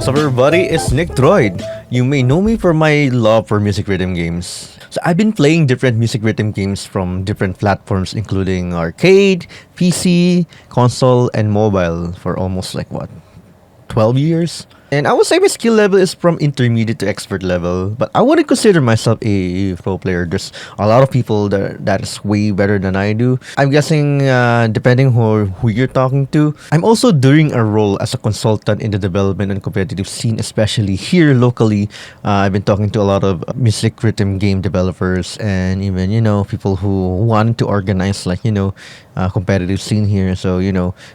What's up everybody, it's NicDroid. You may know me for my love for music rhythm games. So I've been playing different music rhythm games from different platforms including arcade, PC, console, and mobile for almost 12 years. And I would say my skill level is from intermediate to expert level, but I wouldn't consider myself a pro player. There's a lot of people that is way better than I do. I'm guessing depending who you're talking to. I'm also doing a role as a consultant in the development and competitive scene, especially here locally. I've been talking to a lot of music rhythm game developers and even people who want to organize competitive scene here. So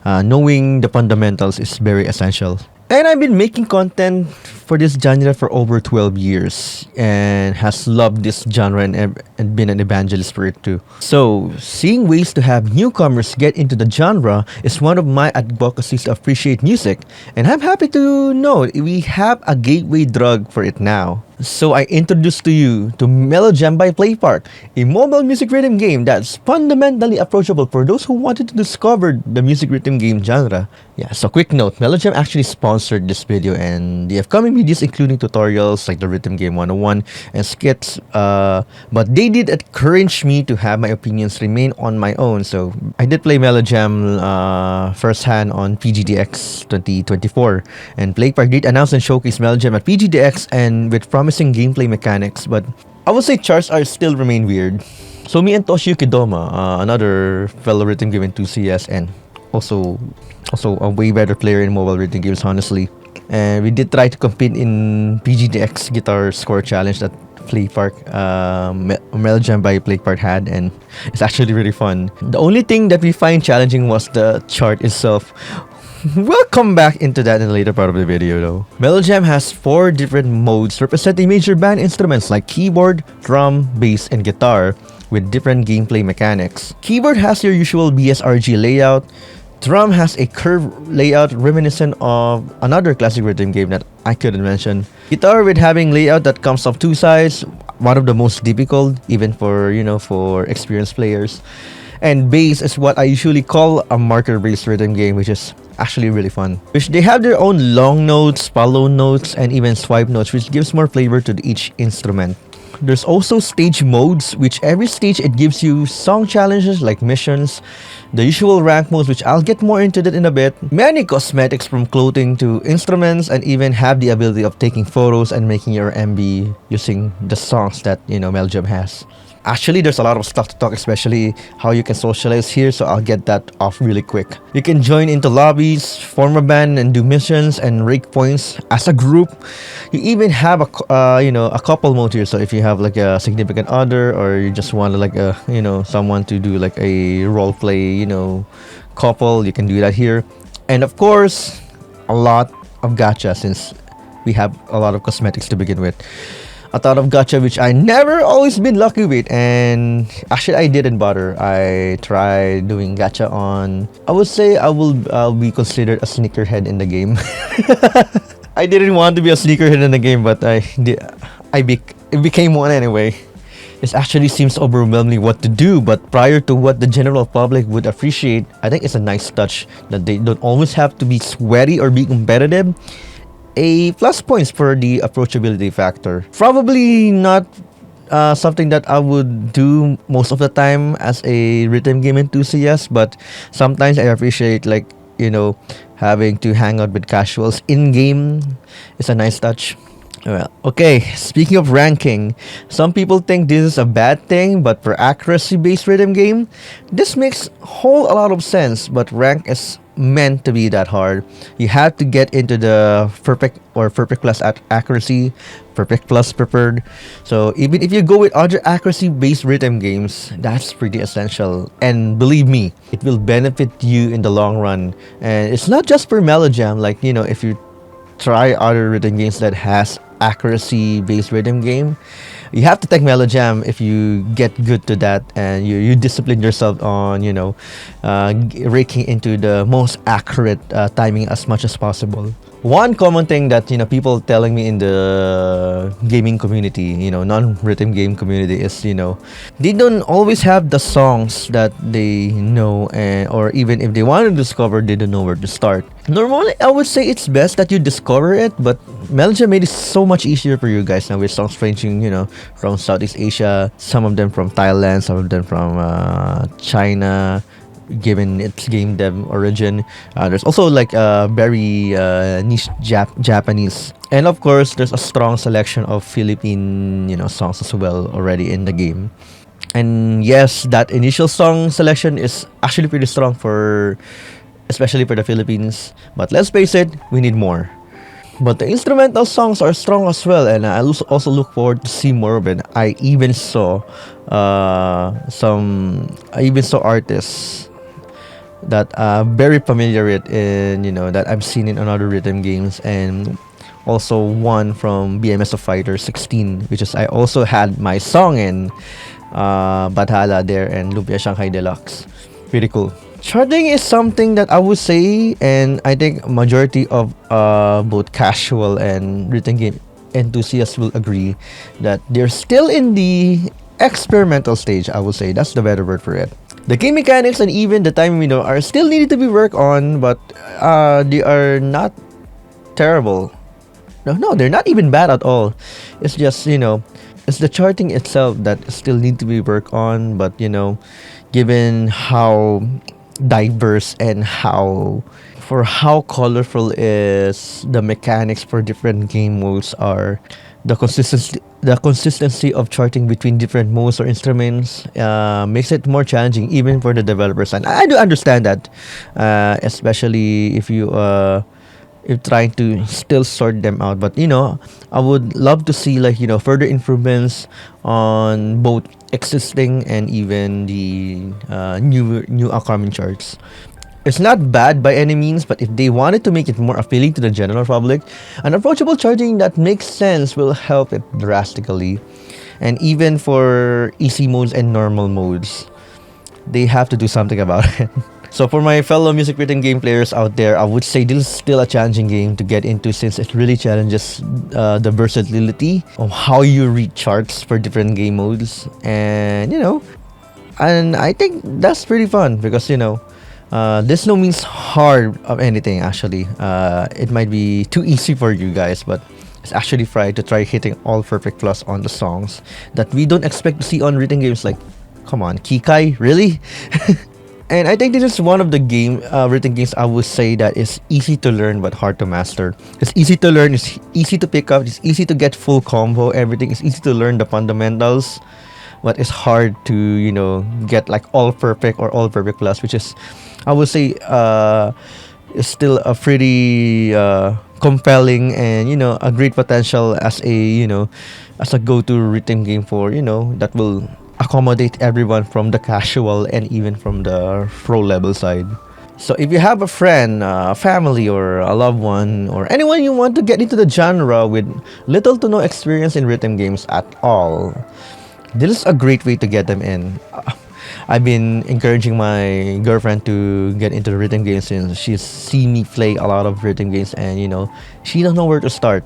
knowing the fundamentals is very essential. And I've been making content for this genre for over 12 years and has loved this genre and been an evangelist for it too. So, seeing ways to have newcomers get into the genre is one of my advocacies to appreciate music, and I'm happy to know we have a gateway drug for it now. So I introduce to you to MeloJam by PlayPark, a mobile music rhythm game that's fundamentally approachable for those who wanted to discover the music rhythm game genre. Yeah, so quick note, MeloJam actually sponsored this video and the upcoming videos including tutorials like the Rhythm Game 101 and skits, but they did encourage me to have my opinions remain on my own. So I did play MeloJam firsthand on PGDX 2024, and PlayPark did announce and showcase MeloJam at PGDX and with promising gameplay mechanics, but I would say charts are still remain weird. So me and Toshio Kidoma, another fellow rhythm game enthusiast and also a way better player in mobile rhythm games, honestly. And we did try to compete in PGDX Guitar Score Challenge that PlayPark, MeloJam by PlayPark had, and it's actually really fun. The only thing that we find challenging was the chart itself. We'll come back into that in the later part of the video though. MeloJam has 4 different modes representing major band instruments like keyboard, drum, bass, and guitar with different gameplay mechanics. Keyboard has your usual BSRG layout. Drum has a curved layout reminiscent of another classic rhythm game that I couldn't mention. Guitar with having layout that comes off 2 sides, one of the most difficult even for for experienced players. And bass is what I usually call a marker-based rhythm game, which is actually really fun. Which they have their own long notes, follow notes, and even swipe notes, which gives more flavor to each instrument. There's also stage modes, which every stage it gives you song challenges like missions, the usual rank modes, which I'll get more into that in a bit, many cosmetics from clothing to instruments, and even have the ability of taking photos and making your MV using the songs that MeloJam has. Actually, there's a lot of stuff to talk, especially how you can socialize here, so I'll get that off really quick. You can join into lobbies, form a band, and do missions and rake points as a group. You even have a couple mode here, so if you have like a significant other or you just want someone to do like a role play, couple, you can do that here. And of course, a lot of gacha since we have a lot of cosmetics to begin with. A ton of gacha which I never always been lucky with, and actually I didn't bother. I tried doing gacha on, I would say I'll be considered a sneakerhead in the game. I didn't want to be a sneakerhead in the game, but it became one anyway. It actually seems overwhelming what to do, but prior to what the general public would appreciate, I think it's a nice touch that they don't always have to be sweaty or be competitive. A plus points for the approachability factor. Probably not something that I would do most of the time as a rhythm game enthusiast, but sometimes I appreciate having to hang out with casuals in game. It's a nice touch. Well, okay, speaking of ranking, some people think this is a bad thing, but for accuracy-based rhythm game, this makes a lot of sense, but rank is meant to be that hard. You have to get into the perfect plus accuracy, perfect plus preferred. So even if you go with other accuracy-based rhythm games, that's pretty essential. And believe me, it will benefit you in the long run. And it's not just for MeloJam, if you try other rhythm games that has accuracy based rhythm game, you have to take MeloJam if you get good to that and you discipline yourself on raking into the most accurate timing as much as possible. One common thing that people telling me in the gaming community, non-rhythm game community, is they don't always have the songs that they know, and or even if they want to discover, they don't know where to start. Normally, I would say it's best that you discover it, but MeloJam made it so much easier for you guys now with songs ranging, from Southeast Asia, some of them from Thailand, some of them from China, given its game dev origin. There's also like very niche Japanese, and of course, there's a strong selection of Philippine, songs as well already in the game. And yes, that initial song selection is actually pretty strong for, especially for the Philippines. But let's face it, we need more. But the instrumental songs are strong as well, and I also look forward to see more of it. I even saw artists that very familiar with, in that I've seen in another rhythm games, and also one from BMS of Fighter 16, which is I also had my song in Bathala there and Lumpia Shanghai Deluxe. Pretty cool. Charting is something that I would say, and I think majority of both casual and rhythm game enthusiasts will agree that they're still in the experimental stage. I would say that's the better word for it. The game mechanics and even the timing window are still needed to be worked on, but they are not terrible. No, they're not even bad at all. It's just, it's the charting itself that still need to be worked on, but given how diverse and how colorful is the mechanics for different game modes are, the consistency of charting between different modes or instruments makes it more challenging even for the developers. And I do understand that, especially if you're trying to still sort them out. But I would love to see, like, further improvements on both existing and even the new upcoming charts. It's not bad by any means, but if they wanted to make it more appealing to the general public, an approachable charting that makes sense will help it drastically. And even for easy modes and normal modes, they have to do something about it. So for my fellow music rhythm game players out there, I would say this is still a challenging game to get into, since it really challenges the versatility of how you read charts for different game modes. And and I think that's pretty fun because this no means hard of anything. Actually, it might be too easy for you guys, but it's actually fun to try hitting all perfect plus on the songs that we don't expect to see on rhythm games. Like, come on, Kikai, really? And I think this is one of the written games I would say that is easy to learn but hard to master. It's easy to learn, it's easy to pick up, it's easy to get full combo, everything is easy to learn the fundamentals, but it's hard to get like all perfect or all perfect plus, which is, I would say, is still a pretty compelling and a great potential as a go-to rhythm game for that will accommodate everyone from the casual and even from the pro level side. So if you have a friend, a family, or a loved one, or anyone you want to get into the genre with little to no experience in rhythm games at all, this is a great way to get them in. I've been encouraging my girlfriend to get into the rhythm games since she's seen me play a lot of rhythm games, and she doesn't know where to start,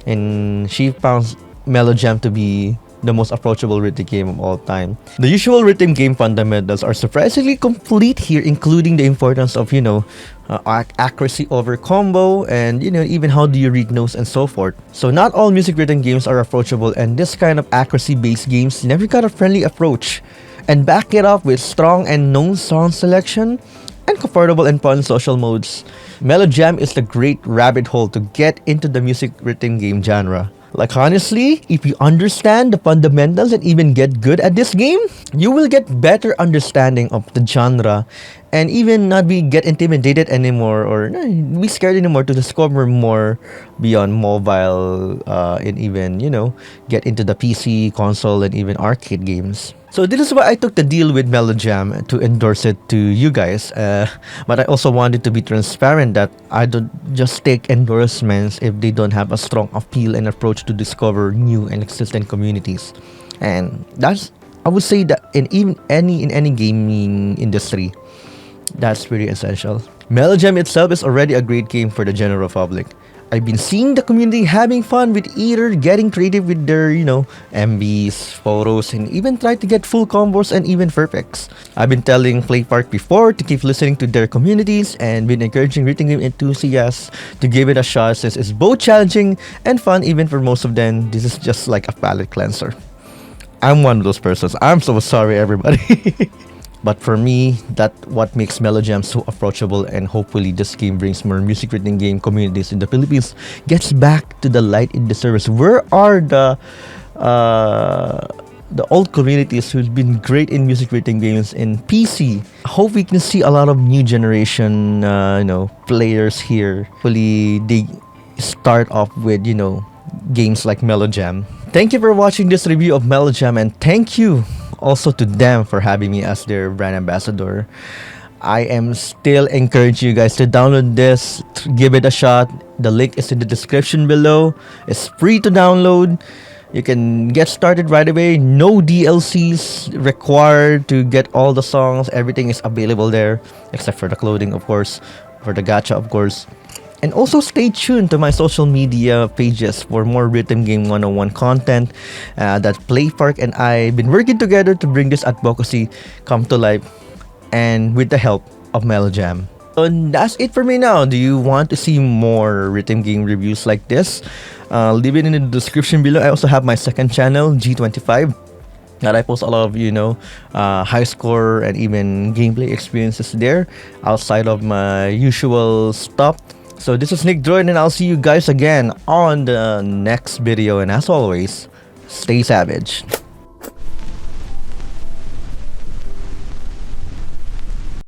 and she found MeloJam to be the most approachable rhythm game of all time. The usual rhythm game fundamentals are surprisingly complete here, including the importance of accuracy over combo, and even how do you read notes and so forth. So not all music rhythm games are approachable, and this kind of accuracy based games never got a friendly approach, and back it up with strong and known song selection and comfortable and fun social modes. MeloJam is the great rabbit hole to get into the music rhythm game genre. Like, honestly, if you understand the fundamentals and even get good at this game, you will get better understanding of the genre and even not get intimidated anymore or be scared anymore to discover more beyond mobile, and even get into the PC, console, and even arcade games. So this is why I took the deal with MeloJam to endorse it to you guys. But I also wanted to be transparent that I don't just take endorsements if they don't have a strong appeal and approach to discover new and existing communities. And that's, I would say, that in any gaming industry, that's pretty essential. MeloJam itself is already a great game for the general public. I've been seeing the community having fun with either getting creative with their, MVs, photos, and even try to get full combos and even perfects. I've been telling PlayPark before to keep listening to their communities and been encouraging written game enthusiasts to give it a shot since it's both challenging and fun even for most of them. This is just like a palate cleanser. I'm one of those persons. I'm so sorry, everybody. But for me, that what makes MeloJam so approachable, and hopefully this game brings more music written game communities in the Philippines, gets back to the light it deserves. Where are the old communities who've been great in music written games in PC? I hope we can see a lot of new generation, players here. Hopefully they start off with, games like MeloJam. Thank you for watching this review of MeloJam, and thank you also to them for having me as their brand ambassador. I am still encouraging you guys to download this, give it a shot. The link is in the description below. It's free to download. You can get started right away. No DLCs required to get all the songs. Everything is available there, except for the clothing, of course, for the gacha, of course. And also stay tuned to my social media pages for more Rhythm Game 101 content that PlayPark and I been working together to bring this advocacy come to life, and with the help of MeloJam. So that's it for me now. Do you want to see more Rhythm Game reviews like this? Leave it in the description below. I also have my second channel, G25, that I post a lot of, high score and even gameplay experiences there outside of my usual stuff. So this is NicDroid, and I'll see you guys again on the next video. And as always, stay savage.